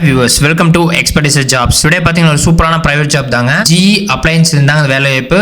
viewers, welcome to Expertise Jobs. Today பாத்தீங்கன்னா ஒரு சூப்பரான பிரைவேட் ஜாப் தாங்க. GE Appliance இருந்தாங்க வேலை வாய்ப்பு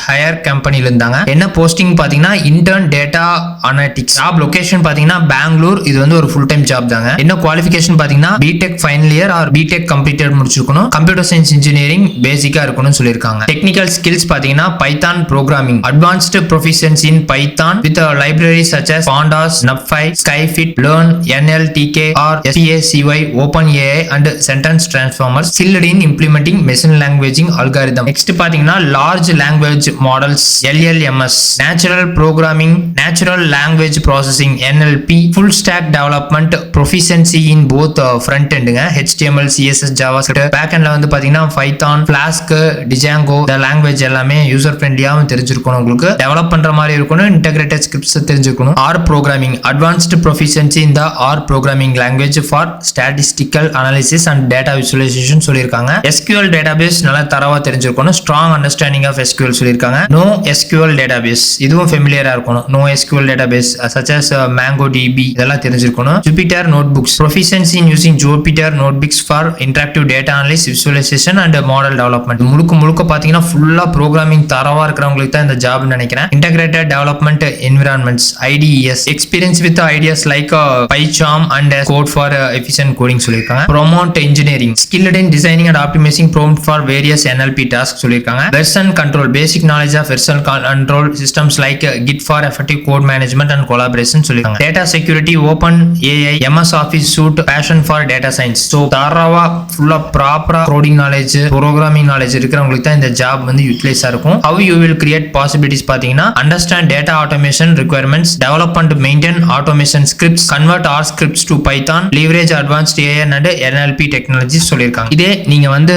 ஹையர் கம்பெனில இருந்தாங்க. என்ன போஸ்டிங் பாத்தீங்கன்னா intern data analytics. Job location பாத்தீங்கன்னா பெங்களூர். இது வந்து ஒரு ஃபுல் டைம் ஜாப் தாங்க. என்ன குவாலிஃபிகேஷன் பாத்தீங்கன்னா BTech final year or BTech completed முடிச்சிருக்கணும். கம்ப்யூட்டர் சயின்ஸ் இன்ஜினியரிங் பேசிக்கா இருக்கணும்னு சொல்லிருக்காங்க. டெக்னிக்கல் ஸ்கில்ஸ் பாத்தீங்கன்னா Python programming, advanced proficiency in Python with libraries such as pandas, NumPy, Skyfit, Learn, NLTK or SPACY, OpenAI and sentence transformers, skilled in implementing machine languaging algorithm. Next பாத்தீங்கன்னா large language models, LLMS, natural programming, natural language processing, NLP, full stack development, proficiency in both front end HTML, CSS, JavaScript, back endல வந்து பாத்தீங்கன்னா Python, Flask, Django, இந்த language எல்லாமே user ஃப்ரெண்ட்லியாவும் தெரிஞ்சிருக்கணும். உங்களுக்கு develop பண்ற மாதிரி இருக்கணும். இன்டகிரேட்டட் ஸ்கிரிப்ட்ஸ் தெரிஞ்சிருக்கணும். R programming, advanced proficiency in the R programming language for statistical analysis and data visualization சொல்லிருக்காங்க. SQL database நல்லா தரவா தெரிஞ்சிருக்கணும். strong understanding of SQL சொல்லிருக்காங்க. no SQL database இதுவும் ஃபெமிலியரா இருக்கணும். no SQL database such as MongoDB இதெல்லாம் தெரிஞ்சிருக்கணும். Jupyter notebooks, proficiency in using Jupyter notebooks for interactive data analysis, visualization and model development. முழுக்க பாத்தீங்கன்னா ஃபுல்லா ப்ரோக்ராமிங் தரவா இருக்கிறவங்களுக்கு தான் இந்த ஜாப் நினைக்கிறேன். integrated development environments, IDES, experience with ideas like PyCharm and code for efficient coding சொல்லிருக்காங்க. promote engineering, skilled in designing and optimizing prompt for various NLP tasks சொல்லிருக்காங்க. version control, basic knowledge of version control systems like Git for effective code management and collaboration சொல்லிருக்காங்க. data security, open AI, MS Office suite, passion for data science. so தரவா ஃபுல்லா ப்ராப்பரா coding knowledge, programming knowledge இருக்கிறவங்களுக்கு தான் இந்த job வந்து யூட்டிலைஸா இருக்கும். how you will create possibilities பாத்தீங்கன்னா understand data automation requirements, develop and maintain automation scripts, convert R scripts to Python, leverage advanced AI and NLP technologies சொல்லிருக்காங்க. இதே நீங்க வந்து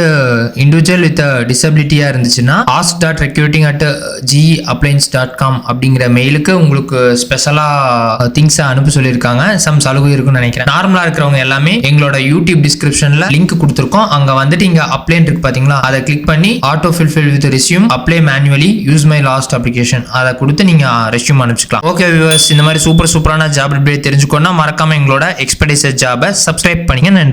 இண்டிவிஜுவல் வித் டிசபிலிட்டியா இருந்துச்சுன்னா ask.recruiting@geappliance.com அப்படிங்கிற மெயிலுக்கு உங்களுக்கு ஸ்பெஷலா திங்ஸ் அனுப்ப சொல்லிருக்காங்க. சம் சலுகை இருக்குன்னு நினைக்கிறேன். நார்மலா இருக்கிறவங்க எல்லாமே எங்களோட யூடியூப் டிஸ்கிரிப்ஷன்ல லிங்க் கொடுத்துருக்கோம். அங்க வந்துட்டு இங்க அப்ளை இருக்கு பாத்தீங்களா, அதை கிளிக் பண்ணி auto fulfil with resume, apply manually, use my last application அதை கொடுத்து நீங்க ரெஸ்யூம் அனுப்பிச்சுக்கலாம். ஓகே வியூவர்ஸ், இந்த மாதிரி சூப்பரான ஜாப் அப்டேட் தெரிஞ்சுக்கணும்னா மறக்காம எங்களோட எக்ஸ்பர்டைஸ் ஜாபை சப்ஸ்கிரைப் பண்ணுங்க. நன்றி.